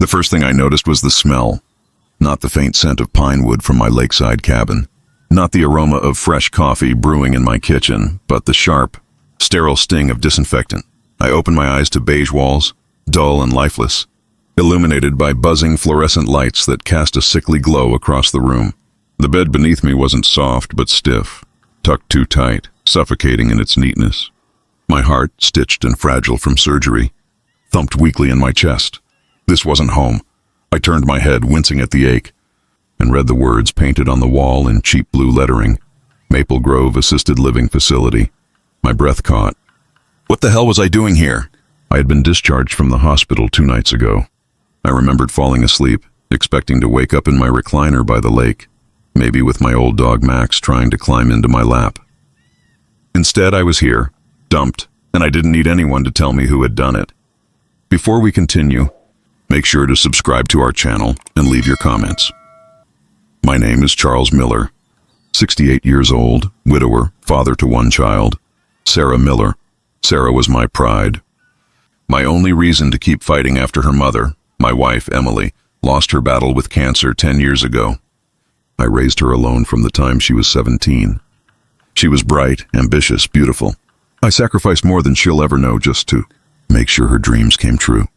The first thing I noticed was the smell. Not the faint scent of pine wood from my lakeside cabin. Not the aroma of fresh coffee brewing in my kitchen, but the sharp, sterile sting of disinfectant. I opened my eyes to beige walls, dull and lifeless, illuminated by buzzing fluorescent lights that cast a sickly glow across the room. The bed beneath me wasn't soft, but stiff, tucked too tight, suffocating in its neatness. My heart, stitched and fragile from surgery, thumped weakly in my chest. This wasn't home. I turned my head, wincing at the ache, and read the words painted on the wall in cheap blue lettering, Maple Grove Assisted Living Facility. My breath caught. What the hell was I doing here? I had been discharged from the hospital 2 nights ago. I remembered falling asleep, expecting to wake up in my recliner by the lake, maybe with my old dog Max trying to climb into my lap. Instead, I was here, dumped, and I didn't need anyone to tell me who had done it. Before we continue, make sure to subscribe to our channel and leave your comments. My name is Charles Miller, 68 years old, widower, father to 1 child, Sarah Miller. Sarah was my pride. My only reason to keep fighting after her mother, my wife Emily, lost her battle with cancer 10 years ago. I raised her alone from the time she was 17. She was bright, ambitious, beautiful. I sacrificed more than she'll ever know just to make sure her dreams came true.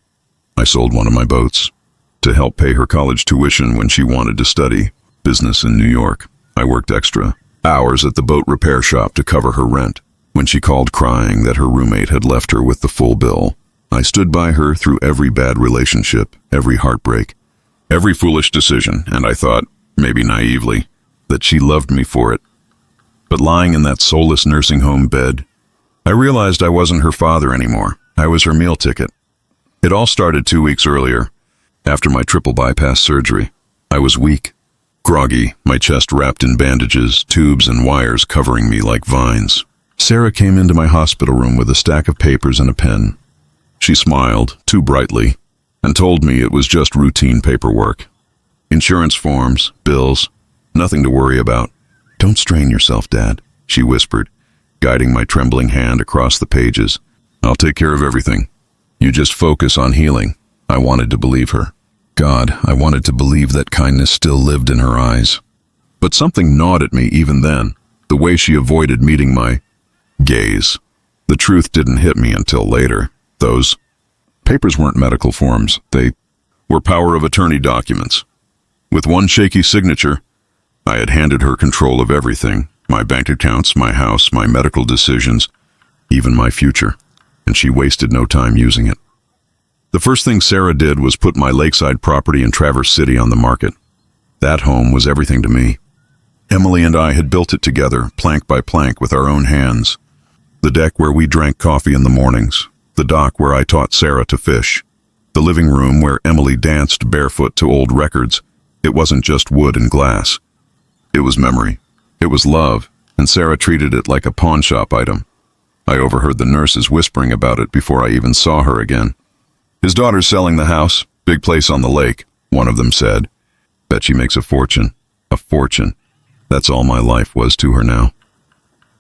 I sold one of my boats to help pay her college tuition when she wanted to study business in New York. I worked extra hours at the boat repair shop to cover her rent. When she called crying that her roommate had left her with the full bill, I stood by her through every bad relationship, every heartbreak, every foolish decision, and I thought, maybe naively, that she loved me for it. But lying in that soulless nursing home bed, I realized I wasn't her father anymore. I was her meal ticket. It all started 2 weeks earlier, after my triple bypass surgery. I was weak, groggy, my chest wrapped in bandages, tubes and wires covering me like vines. Sarah came into my hospital room with a stack of papers and a pen. She smiled, too brightly, and told me it was just routine paperwork. Insurance forms, bills, nothing to worry about. Don't strain yourself, Dad, she whispered, guiding my trembling hand across the pages. I'll take care of everything. You just focus on healing. I wanted to believe her. God, I wanted to believe that kindness still lived in her eyes. But something gnawed at me even then, the way she avoided meeting my gaze. The truth didn't hit me until later. Those papers weren't medical forms. They were power of attorney documents. With one shaky signature, I had handed her control of everything, my bank accounts, my house, my medical decisions, even my future, and she wasted no time using it. The first thing Sarah did was put my lakeside property in Traverse City on the market. That home was everything to me. Emily and I had built it together, plank by plank, with our own hands. The deck where we drank coffee in the mornings, the dock where I taught Sarah to fish, the living room where Emily danced barefoot to old records. It wasn't just wood and glass. It was memory. It was love, and Sarah treated it like a pawn shop item. I overheard the nurses whispering about it before I even saw her again. His daughter's selling the house, big place on the lake, one of them said. Bet she makes a fortune. A fortune. That's all my life was to her now.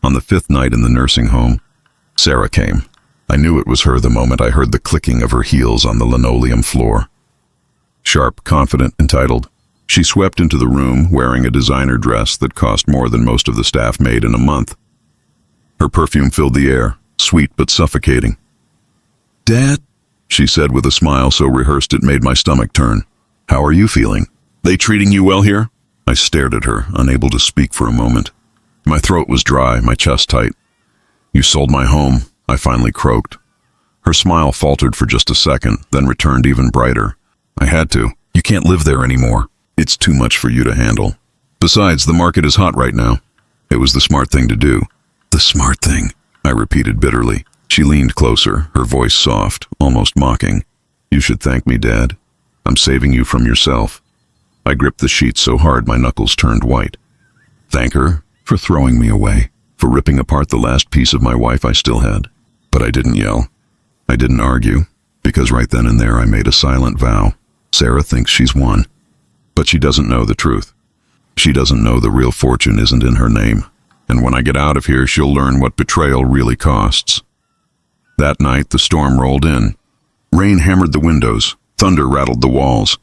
On the 5th night in the nursing home, Sarah came. I knew it was her the moment I heard the clicking of her heels on the linoleum floor. Sharp, confident, entitled, she swept into the room wearing a designer dress that cost more than most of the staff made in a month. Her perfume filled the air, sweet but suffocating. "Dad," she said with a smile so rehearsed it made my stomach turn. "How are you feeling? They treating you well here?" I stared at her, unable to speak for a moment. My throat was dry, my chest tight. "You sold my home," I finally croaked. Her smile faltered for just a second, then returned even brighter. "I had to. You can't live there anymore. It's too much for you to handle. Besides, the market is hot right now. It was the smart thing to do." "The smart thing," I repeated bitterly. She leaned closer, her voice soft, almost mocking. "You should thank me, Dad. I'm saving you from yourself." I gripped the sheets so hard my knuckles turned white. Thank her for throwing me away, for ripping apart the last piece of my wife I still had. But I didn't yell. I didn't argue, because right then and there I made a silent vow. Sarah thinks she's won, but she doesn't know the truth. She doesn't know the real fortune isn't in her name, and when I get out of here she'll learn what betrayal really costs. That night the storm rolled in. Rain hammered the windows, Thunder rattled the walls.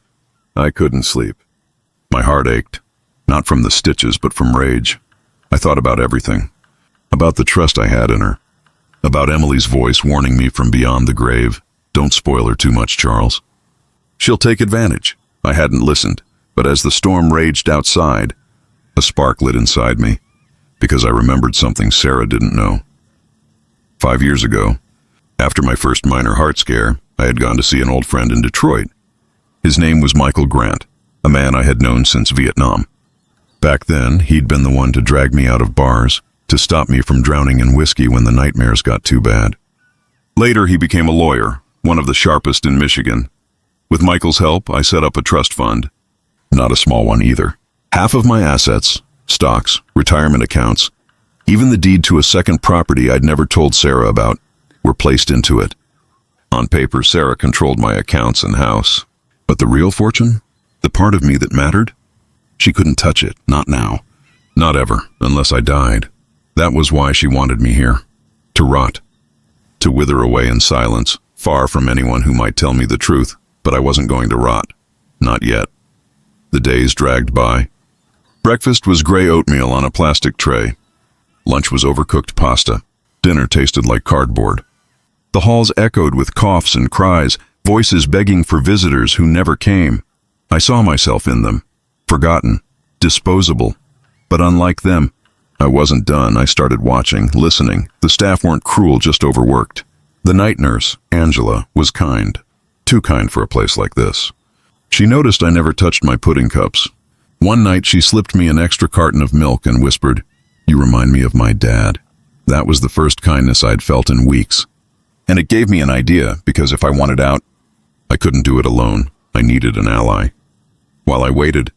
I couldn't sleep. My heart ached, not from the stitches but from rage. I thought about everything. About the trust I had in her. About Emily's voice warning me from beyond the grave. Don't spoil her too much, Charles. She'll take advantage. I hadn't listened, but as the storm raged outside, a spark lit inside me, because I remembered something Sarah didn't know. 5 years ago, after my first minor heart scare, I had gone to see an old friend in Detroit. His name was Michael Grant, a man I had known since Vietnam. Back then, he'd been the one to drag me out of bars, to stop me from drowning in whiskey when the nightmares got too bad. Later, he became a lawyer, one of the sharpest in Michigan. With Michael's help, I set up a trust fund. Not a small one either. Half of my assets, stocks, retirement accounts, even the deed to a second property I'd never told Sarah about, were placed into it. On paper, Sarah controlled my accounts and house. But the real fortune? The part of me that mattered? She couldn't touch it, not now. Not ever, unless I died. That was why she wanted me here. To rot. To wither away in silence, far from anyone who might tell me the truth. But I wasn't going to rot. Not yet. The days dragged by. Breakfast was gray oatmeal on a plastic tray. Lunch was overcooked pasta. Dinner tasted like cardboard. The halls echoed with coughs and cries, voices begging for visitors who never came. I saw myself in them. Forgotten. Disposable. But unlike them, I wasn't done. I started watching, listening. The staff weren't cruel, just overworked. The night nurse, Angela, was kind. Too kind for a place like this. She noticed I never touched my pudding cups. One night she slipped me an extra carton of milk and whispered, "You remind me of my dad." That was the first kindness I'd felt in weeks. And it gave me an idea, because if I wanted out, I couldn't do it alone. I needed an ally. While I waited,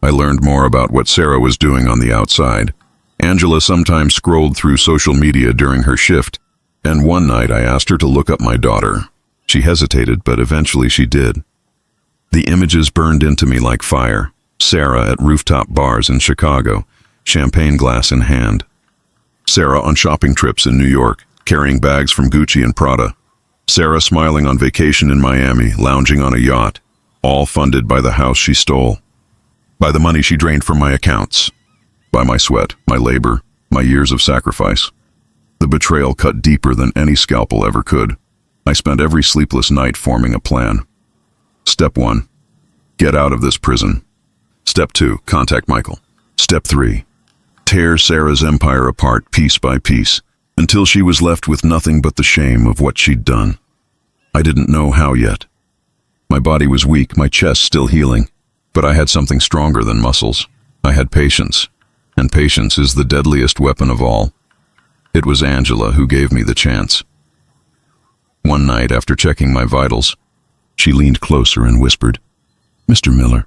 I learned more about what Sarah was doing on the outside. Angela sometimes scrolled through social media during her shift, and one night I asked her to look up my daughter. She hesitated, but eventually she did. The images burned into me like fire. Sarah at rooftop bars in Chicago, champagne glass in hand. Sarah on shopping trips in New York, carrying bags from Gucci and Prada. Sarah smiling on vacation in Miami, lounging on a yacht, all funded by the house she stole. By the money she drained from my accounts. By my sweat, my labor, my years of sacrifice. The betrayal cut deeper than any scalpel ever could. I spent every sleepless night forming a plan. Step 1. Get out of this prison. Step 2. Contact Michael. Step 3. Tear Sarah's empire apart piece by piece, until she was left with nothing but the shame of what she'd done. I didn't know how yet. My body was weak, my chest still healing, but I had something stronger than muscles. I had patience, and patience is the deadliest weapon of all. It was Angela who gave me the chance. One night, after checking my vitals, she leaned closer and whispered, "Mr. Miller,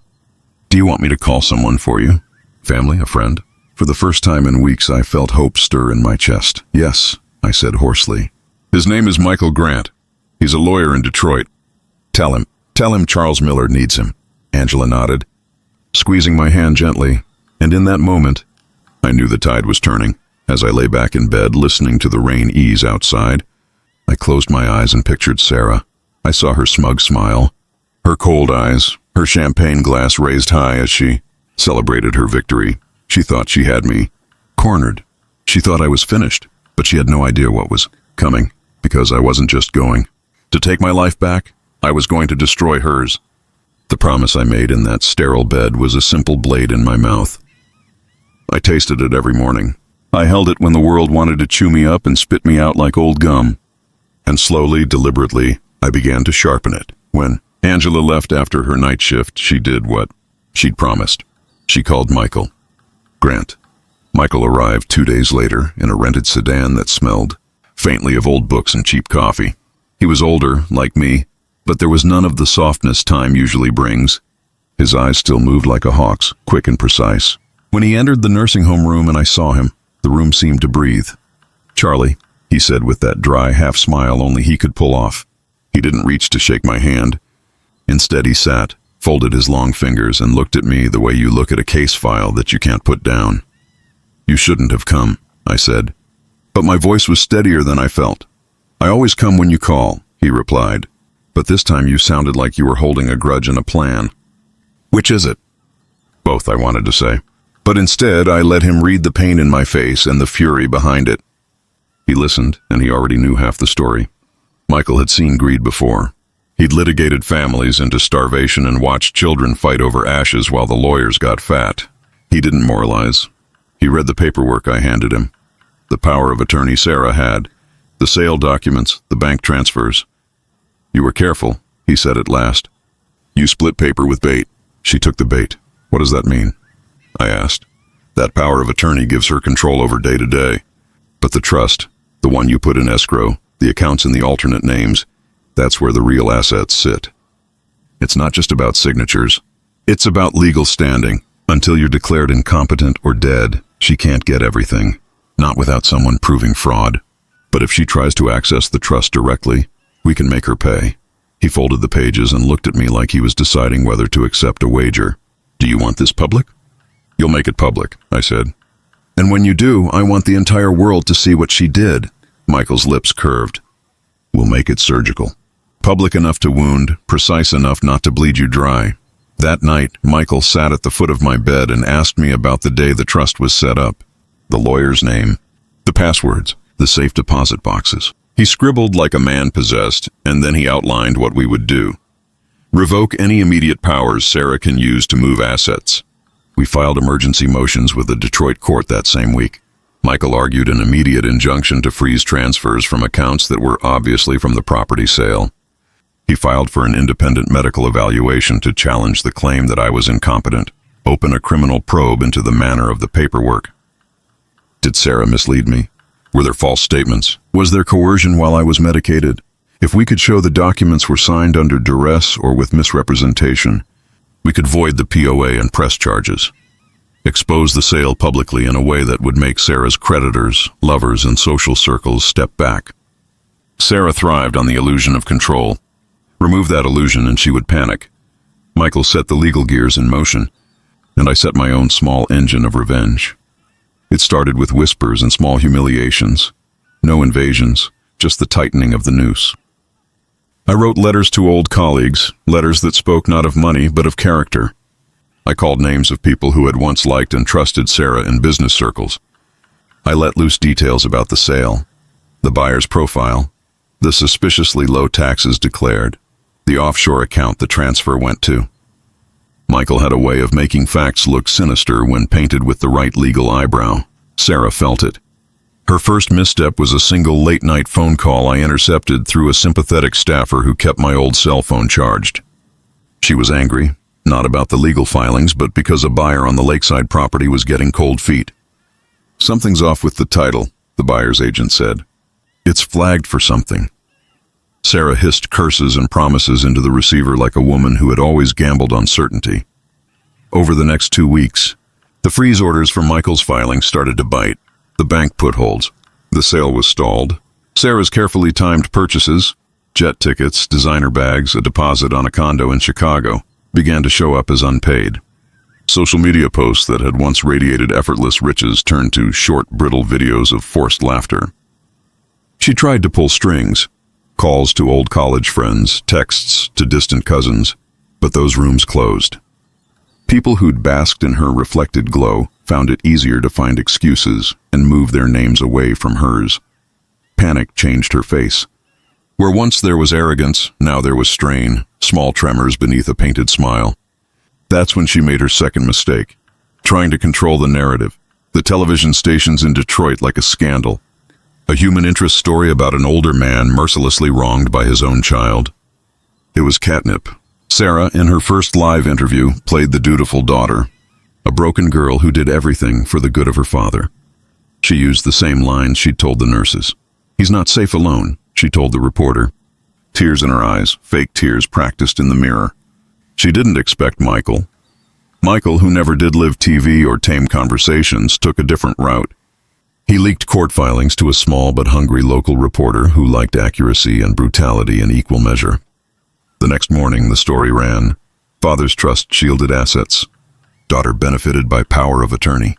do you want me to call someone for you? Family, a friend?" For the first time in weeks, I felt hope stir in my chest. "Yes," I said hoarsely. "His name is Michael Grant. He's a lawyer in Detroit. Tell him Charles Miller needs him." Angela nodded, squeezing my hand gently, and in that moment, I knew the tide was turning. As I lay back in bed, listening to the rain ease outside, I closed my eyes and pictured Sarah. I saw her smug smile, her cold eyes, her champagne glass raised high as she celebrated her victory. She thought she had me cornered. She thought I was finished, but she had no idea what was coming, because I wasn't just going to take my life back, I was going to destroy hers. The promise I made in that sterile bed was a simple blade in my mouth. I tasted it every morning. I held it when the world wanted to chew me up and spit me out like old gum. And slowly, deliberately, I began to sharpen it. When Angela left after her night shift, she did what she'd promised. She called Michael Grant. Michael arrived 2 days later in a rented sedan that smelled faintly of old books and cheap coffee. He was older, like me, but there was none of the softness time usually brings. His eyes still moved like a hawk's, quick and precise. When he entered the nursing home room and I saw him, the room seemed to breathe. "Charlie," he said with that dry half-smile only he could pull off. He didn't reach to shake my hand. Instead he sat, folded his long fingers, and looked at me the way you look at a case file that you can't put down. "You shouldn't have come," I said. But my voice was steadier than I felt. "I always come when you call," he replied. But this time you sounded like you were holding a grudge and a plan. Which is it? Both, I wanted to say. But instead, I let him read the pain in my face and the fury behind it. He listened, and he already knew half the story. Michael had seen greed before. He'd litigated families into starvation and watched children fight over ashes while the lawyers got fat. He didn't moralize. He read the paperwork I handed him. The power of attorney Sarah had. The sale documents, the bank transfers. You were careful, he said at last. You split paper with bait. She took the bait. What does that mean? I asked. That power of attorney gives her control over day to day. But the trust, the one you put in escrow, the accounts in the alternate names, that's where the real assets sit. It's not just about signatures. It's about legal standing. Until you're declared incompetent or dead, she can't get everything. Not without someone proving fraud. But if she tries to access the trust directly, we can make her pay. He folded the pages and looked at me like he was deciding whether to accept a wager. Do you want this public? You'll make it public, I said. And when you do, I want the entire world to see what she did. Michael's lips curved. We'll make it surgical. Public enough to wound, precise enough not to bleed you dry. That night, Michael sat at the foot of my bed and asked me about the day the trust was set up. The lawyer's name, the passwords, the safe deposit boxes. He scribbled like a man possessed, and then he outlined what we would do. Revoke any immediate powers Sarah can use to move assets. We filed emergency motions with the Detroit court that same week. Michael argued an immediate injunction to freeze transfers from accounts that were obviously from the property sale. He filed for an independent medical evaluation to challenge the claim that I was incompetent, open a criminal probe into the manner of the paperwork. Did Sarah mislead me? Were there false statements? Was there coercion while I was medicated? If we could show the documents were signed under duress or with misrepresentation, we could void the POA and press charges. Expose the sale publicly in a way that would make Sarah's creditors, lovers, and social circles step back. Sarah thrived on the illusion of control. Remove that illusion and she would panic. Michael set the legal gears in motion, and I set my own small engine of revenge. It started with whispers and small humiliations. No invasions, just the tightening of the noose. I wrote letters to old colleagues, letters that spoke not of money but of character. I called names of people who had once liked and trusted Sarah in business circles. I let loose details about the sale, the buyer's profile, the suspiciously low taxes declared, the offshore account the transfer went to. Michael had a way of making facts look sinister when painted with the right legal eyebrow. Sarah felt it. Her first misstep was a single late-night phone call I intercepted through a sympathetic staffer who kept my old cell phone charged. She was angry, not about the legal filings, but because a buyer on the lakeside property was getting cold feet. Something's off with the title, the buyer's agent said. It's flagged for something. Sarah hissed curses and promises into the receiver like a woman who had always gambled on certainty. Over the next 2 weeks, the freeze orders from Michael's filing started to bite. The bank put holds. The sale was stalled. Sarah's carefully timed purchases, jet tickets, designer bags, a deposit on a condo in Chicago, began to show up as unpaid. Social media posts that had once radiated effortless riches turned to short, brittle videos of forced laughter. She tried to pull strings. Calls to old college friends, texts to distant cousins, but those rooms closed. People who'd basked in her reflected glow found it easier to find excuses and move their names away from hers. Panic changed her face. Where once there was arrogance, now there was strain, small tremors beneath a painted smile. That's when she made her second mistake, trying to control the narrative, the television stations in Detroit like a scandal. A human interest story about an older man mercilessly wronged by his own child. It was catnip. Sarah, in her first live interview, played the dutiful daughter, a broken girl who did everything for the good of her father. She used the same lines she'd told the nurses. He's not safe alone, she told the reporter. Tears in her eyes, fake tears practiced in the mirror. She didn't expect Michael. Michael, who never did live TV or tame conversations, took a different route. He leaked court filings to a small but hungry local reporter who liked accuracy and brutality in equal measure. The next morning, the story ran, Father's trust shielded assets. Daughter benefited by power of attorney.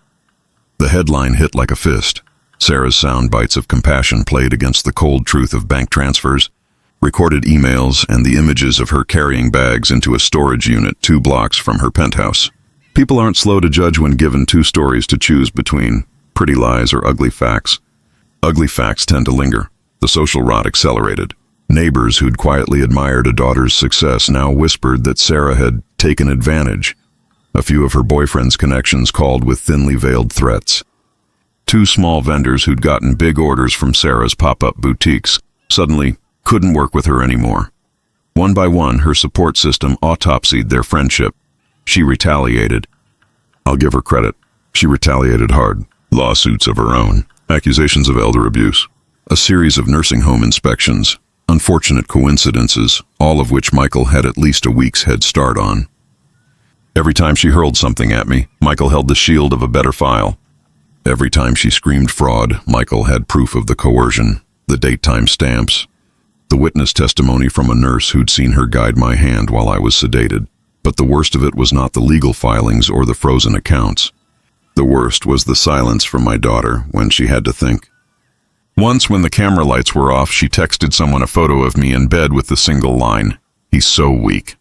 The headline hit like a fist. Sarah's sound bites of compassion played against the cold truth of bank transfers. recorded emails, and the images of her carrying bags into a storage unit 2 blocks from her penthouse. People aren't slow to judge when given 2 stories to choose between: pretty lies or ugly facts. Ugly facts tend to linger. The social rot accelerated. Neighbors who'd quietly admired a daughter's success now whispered that Sarah had taken advantage. A few of her boyfriend's connections called with thinly veiled threats. 2 small vendors who'd gotten big orders from Sarah's pop-up boutiques suddenly couldn't work with her anymore. One by one, her support system autopsied their friendship. She retaliated. I'll give her credit. She retaliated hard. Lawsuits of her own. Accusations of elder abuse. A series of nursing home inspections. Unfortunate coincidences, all of which Michael had at least a week's head start on. Every time she hurled something at me, Michael held the shield of a better file. Every time she screamed fraud, Michael had proof of the coercion, the date-time stamps, the witness testimony from a nurse who'd seen her guide my hand while I was sedated. But the worst of it was not the legal filings or the frozen accounts. The worst was the silence from my daughter when she had to think. Once, when the camera lights were off, she texted someone a photo of me in bed with the single line, "He's so weak.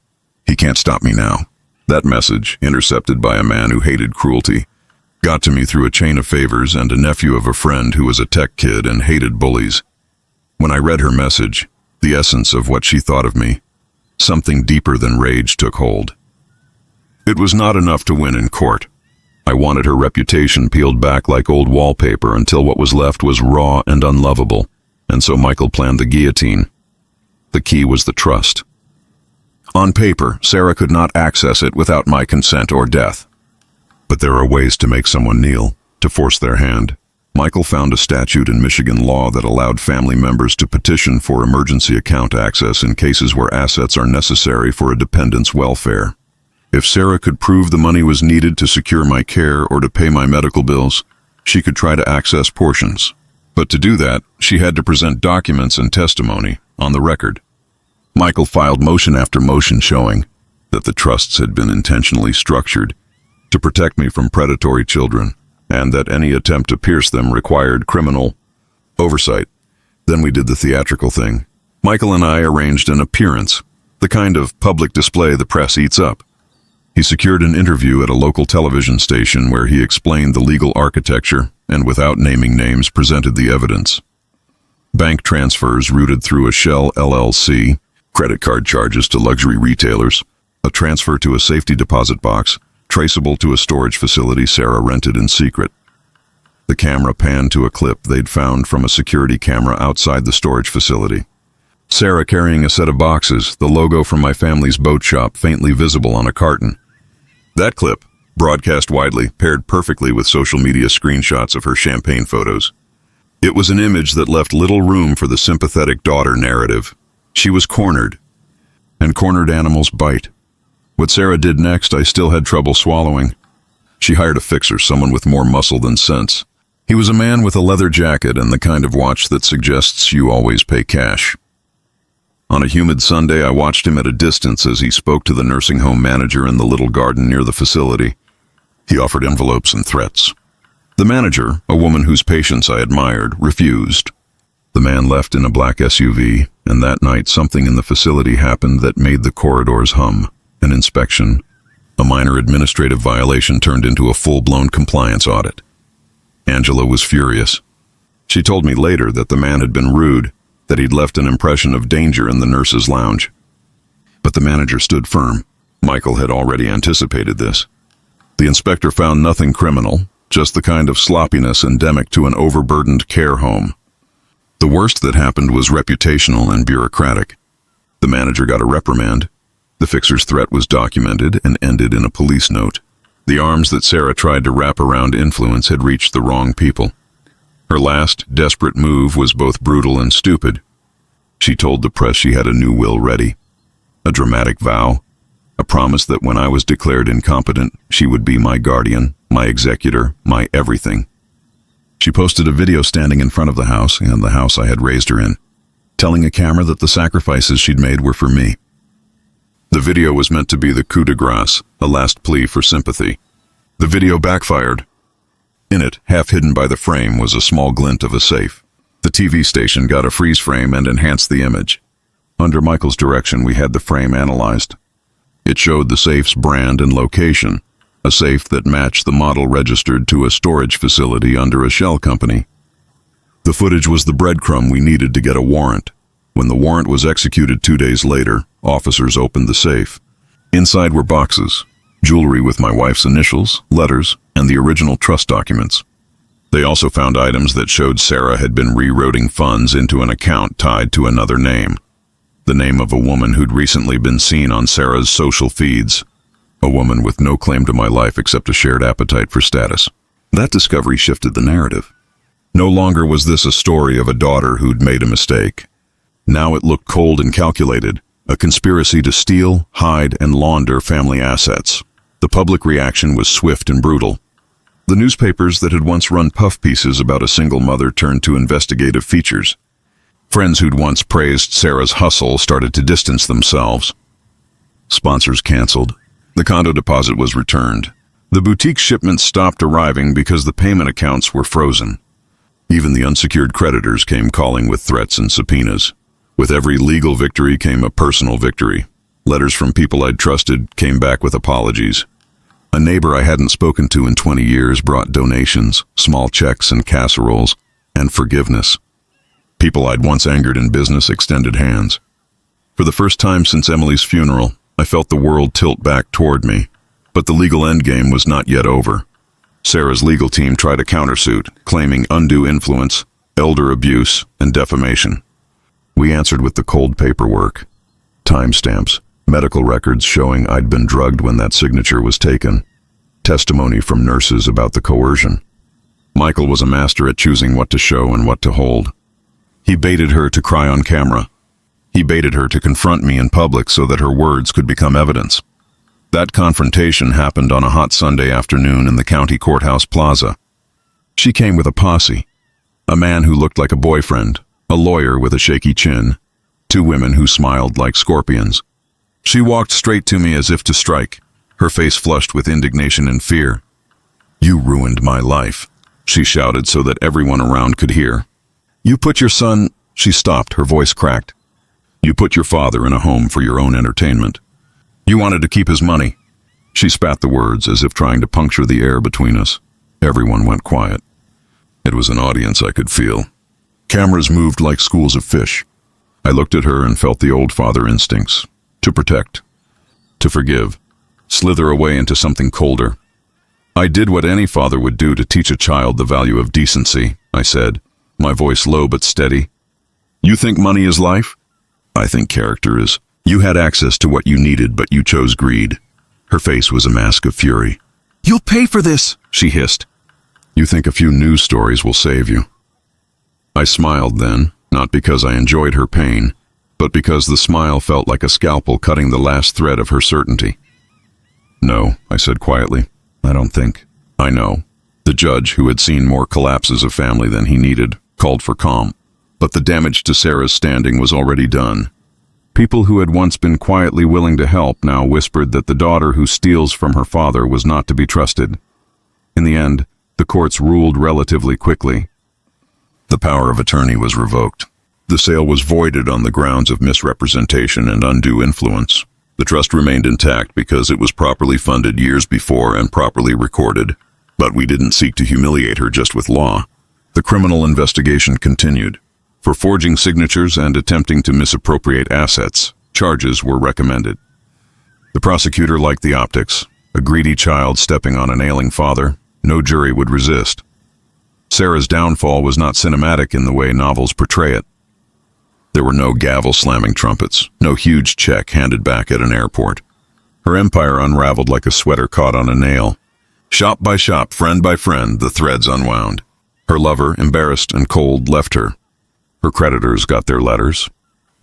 He can't stop me now." That message, intercepted by a man who hated cruelty, got to me through a chain of favors and a nephew of a friend who was a tech kid and hated bullies. When I read her message, the essence of what she thought of me, something deeper than rage took hold. It was not enough to win in court. I wanted her reputation peeled back like old wallpaper until what was left was raw and unlovable, and so Michael planned the guillotine. The key was the trust. On paper, Sarah could not access it without my consent or death. But there are ways to make someone kneel, to force their hand. Michael found a statute in Michigan law that allowed family members to petition for emergency account access in cases where assets are necessary for a dependent's welfare. If Sarah could prove the money was needed to secure my care or to pay my medical bills, she could try to access portions. But to do that, she had to present documents and testimony on the record. Michael filed motion after motion showing that the trusts had been intentionally structured to protect me from predatory children, and that any attempt to pierce them required criminal oversight. Then we did the theatrical thing. Michael and I arranged an appearance, the kind of public display the press eats up. He secured an interview at a local television station where he explained the legal architecture and, without naming names, presented the evidence. Bank transfers routed through a shell LLC, credit card charges to luxury retailers, a transfer to a safety deposit box, traceable to a storage facility Sarah rented in secret. The camera panned to a clip they'd found from a security camera outside the storage facility. Sarah carrying a set of boxes, the logo from my family's boat shop faintly visible on a carton. That clip, broadcast widely, paired perfectly with social media screenshots of her champagne photos. It was an image that left little room for the sympathetic daughter narrative. She was cornered, and cornered animals bite. What Sarah did next, I still had trouble swallowing. She hired a fixer, someone with more muscle than sense. He was a man with a leather jacket and the kind of watch that suggests you always pay cash. On a humid Sunday, I watched him at a distance as he spoke to the nursing home manager in the little garden near the facility. He offered envelopes and threats. The manager, a woman whose patience I admired, refused. The man left in a black SUV, and that night something in the facility happened that made the corridors hum. An inspection, a minor administrative violation turned into a full-blown compliance audit. Angela was furious. She told me later that the man had been rude, that he'd left an impression of danger in the nurses' lounge. But the manager stood firm. Michael had already anticipated this. The inspector found nothing criminal, just the kind of sloppiness endemic to an overburdened care home. The worst that happened was reputational and bureaucratic. The manager got a reprimand. The fixer's threat was documented and ended in a police note. The arms that Sarah tried to wrap around influence had reached the wrong people. Her last, desperate move was both brutal and stupid. She told the press she had a new will ready. A dramatic vow. A promise that when I was declared incompetent, she would be my guardian, my executor, my everything. She posted a video standing in front of the house, and the house I had raised her in, telling a camera that the sacrifices she'd made were for me. The video was meant to be the coup de grace, a last plea for sympathy. The video backfired. In it, half hidden by the frame, was a small glint of a safe. The TV station got a freeze frame and enhanced the image. Under Michael's direction, we had the frame analyzed. It showed the safe's brand and location, a safe that matched the model registered to a storage facility under a shell company. The footage was the breadcrumb we needed to get a warrant. When the warrant was executed 2 days later, officers opened the safe. Inside were boxes, jewelry with my wife's initials, letters, and the original trust documents. They also found items that showed Sarah had been rerouting funds into an account tied to another name. The name of a woman who'd recently been seen on Sarah's social feeds. A woman with no claim to my life except a shared appetite for status. That discovery shifted the narrative. No longer was this a story of a daughter who'd made a mistake. Now it looked cold and calculated, a conspiracy to steal, hide, and launder family assets. The public reaction was swift and brutal. The newspapers that had once run puff pieces about a single mother turned to investigative features. Friends who'd once praised Sarah's hustle started to distance themselves. Sponsors canceled. The condo deposit was returned. The boutique shipments stopped arriving because the payment accounts were frozen. Even the unsecured creditors came calling with threats and subpoenas. With every legal victory came a personal victory. Letters from people I'd trusted came back with apologies. A neighbor I hadn't spoken to in 20 years brought donations, small checks and casseroles, and forgiveness. People I'd once angered in business extended hands. For the first time since Emily's funeral, I felt the world tilt back toward me, but the legal endgame was not yet over. Sarah's legal team tried a countersuit, claiming undue influence, elder abuse, and defamation. We answered with the cold paperwork. Timestamps, medical records showing I'd been drugged when that signature was taken, testimony from nurses about the coercion. Michael was a master at choosing what to show and what to hold. He baited her to cry on camera. He baited her to confront me in public so that her words could become evidence. That confrontation happened on a hot Sunday afternoon in the county courthouse plaza. She came with a posse. A man who looked like a boyfriend, a lawyer with a shaky chin, 2 women who smiled like scorpions. She walked straight to me as if to strike, her face flushed with indignation and fear. "You ruined my life," she shouted so that everyone around could hear. "You put your son—" She stopped, her voice cracked. "You put your father in a home for your own entertainment. You wanted to keep his money." She spat the words as if trying to puncture the air between us. Everyone went quiet. It was an audience I could feel. Cameras moved like schools of fish. I looked at her and felt the old father instincts. To protect. To forgive. Slither away into something colder. "I did what any father would do to teach a child the value of decency," I said, my voice low but steady. "You think money is life? I think character is. You had access to what you needed, but you chose greed." Her face was a mask of fury. "You'll pay for this," she hissed. "You think a few news stories will save you." I smiled then, not because I enjoyed her pain, but because the smile felt like a scalpel cutting the last thread of her certainty. "No," I said quietly. "I don't think." "I know." The judge, who had seen more collapses of family than he needed, called for calm. But the damage to Sarah's standing was already done. People who had once been quietly willing to help now whispered that the daughter who steals from her father was not to be trusted. In the end, the courts ruled relatively quickly. The power of attorney was revoked. The sale was voided on the grounds of misrepresentation and undue influence. The trust remained intact because it was properly funded years before and properly recorded. But we didn't seek to humiliate her just with law. The criminal investigation continued. For forging signatures and attempting to misappropriate assets, charges were recommended. The prosecutor liked the optics. A greedy child stepping on an ailing father. No jury would resist. Sarah's downfall was not cinematic in the way novels portray it. There were no gavel-slamming trumpets, no huge check handed back at an airport. Her empire unraveled like a sweater caught on a nail. Shop by shop, friend by friend, the threads unwound. Her lover, embarrassed and cold, left her. Her creditors got their letters.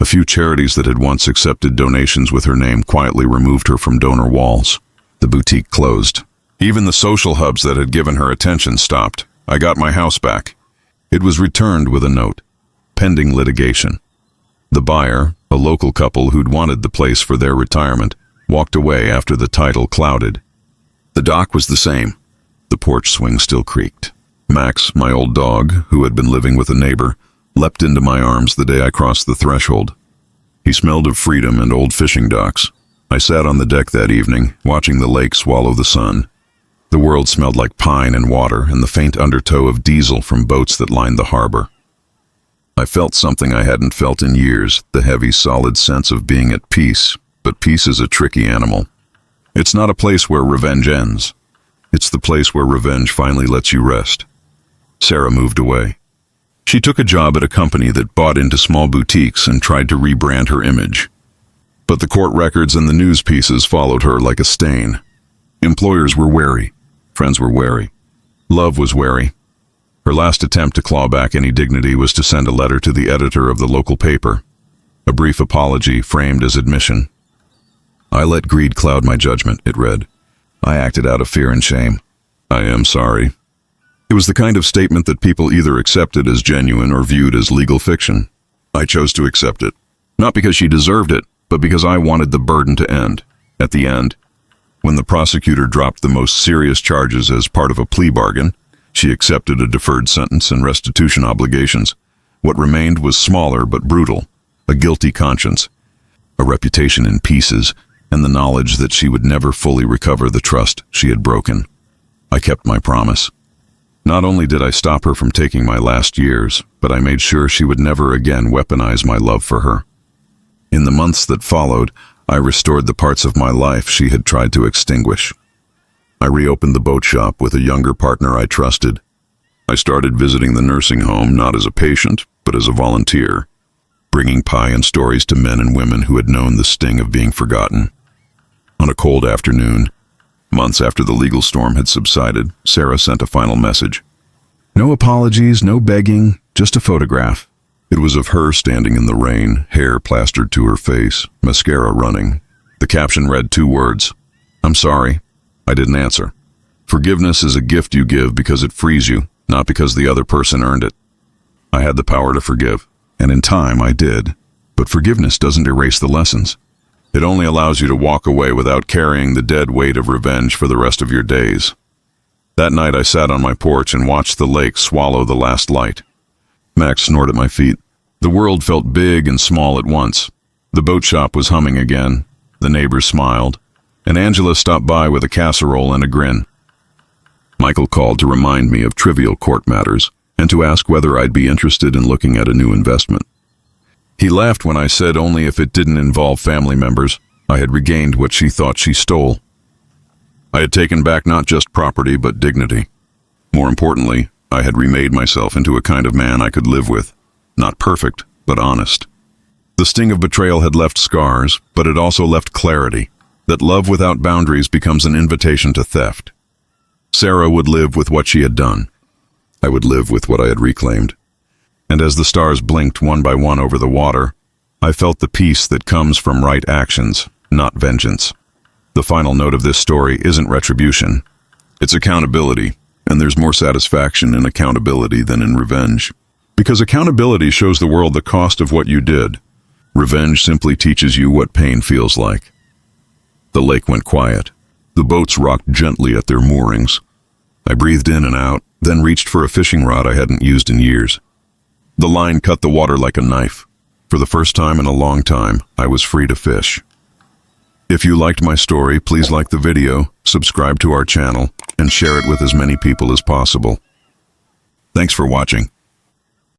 A few charities that had once accepted donations with her name quietly removed her from donor walls. The boutique closed. Even the social hubs that had given her attention stopped. I got my house back. It was returned with a note, pending litigation. The buyer, a local couple who'd wanted the place for their retirement, walked away after the title clouded. The dock was the same. The porch swing still creaked. Max, my old dog, who had been living with a neighbor, leapt into my arms the day I crossed the threshold. He smelled of freedom and old fishing docks. I sat on the deck that evening, watching the lake swallow the sun. The world smelled like pine and water and the faint undertow of diesel from boats that lined the harbor. I felt something I hadn't felt in years, the heavy, solid sense of being at peace. But peace is a tricky animal. It's not a place where revenge ends. It's the place where revenge finally lets you rest. Sarah moved away. She took a job at a company that bought into small boutiques and tried to rebrand her image. But the court records and the news pieces followed her like a stain. Employers were wary. Friends were wary. Love was wary. Her last attempt to claw back any dignity was to send a letter to the editor of the local paper. A brief apology framed as admission. "I let greed cloud my judgment," it read. "I acted out of fear and shame. I am sorry." It was the kind of statement that people either accepted as genuine or viewed as legal fiction. I chose to accept it. Not because she deserved it, but because I wanted the burden to end. At the end, when the prosecutor dropped the most serious charges as part of a plea bargain, she accepted a deferred sentence and restitution obligations. What remained was smaller but brutal, a guilty conscience, a reputation in pieces, and the knowledge that she would never fully recover the trust she had broken. I kept my promise. Not only did I stop her from taking my last years, but I made sure she would never again weaponize my love for her. In the months that followed, I restored the parts of my life she had tried to extinguish. I reopened the boat shop with a younger partner I trusted. I started visiting the nursing home not as a patient, but as a volunteer, bringing pie and stories to men and women who had known the sting of being forgotten. On a cold afternoon, months after the legal storm had subsided, Sarah sent a final message. No apologies, no begging, just a photograph. It was of her standing in the rain, hair plastered to her face, mascara running. The caption read 2 words. "I'm sorry. I didn't answer." Forgiveness is a gift you give because it frees you, not because the other person earned it. I had the power to forgive, and in time I did. But forgiveness doesn't erase the lessons. It only allows you to walk away without carrying the dead weight of revenge for the rest of your days. That night I sat on my porch and watched the lake swallow the last light. Max snored at my feet. The world felt big and small at once. The boat shop was humming again. The neighbors smiled. And Angela stopped by with a casserole and a grin. Michael called to remind me of trivial court matters and to ask whether I'd be interested in looking at a new investment. He laughed when I said only if it didn't involve family members. I had regained what she thought she stole. I had taken back not just property but dignity. More importantly, I had remade myself into a kind of man I could live with. Not perfect, but honest. The sting of betrayal had left scars, but it also left clarity, that love without boundaries becomes an invitation to theft. Sarah would live with what she had done. I would live with what I had reclaimed. And as the stars blinked one by one over the water, I felt the peace that comes from right actions, not vengeance. The final note of this story isn't retribution. It's accountability, and there's more satisfaction in accountability than in revenge. Because accountability shows the world the cost of what you did. Revenge simply teaches you what pain feels like. The lake went quiet. The boats rocked gently at their moorings. I breathed in and out, then reached for a fishing rod I hadn't used in years. The line cut the water like a knife. For the first time in a long time, I was free to fish. If you liked my story, please like the video, subscribe to our channel, and share it with as many people as possible. Thanks for watching.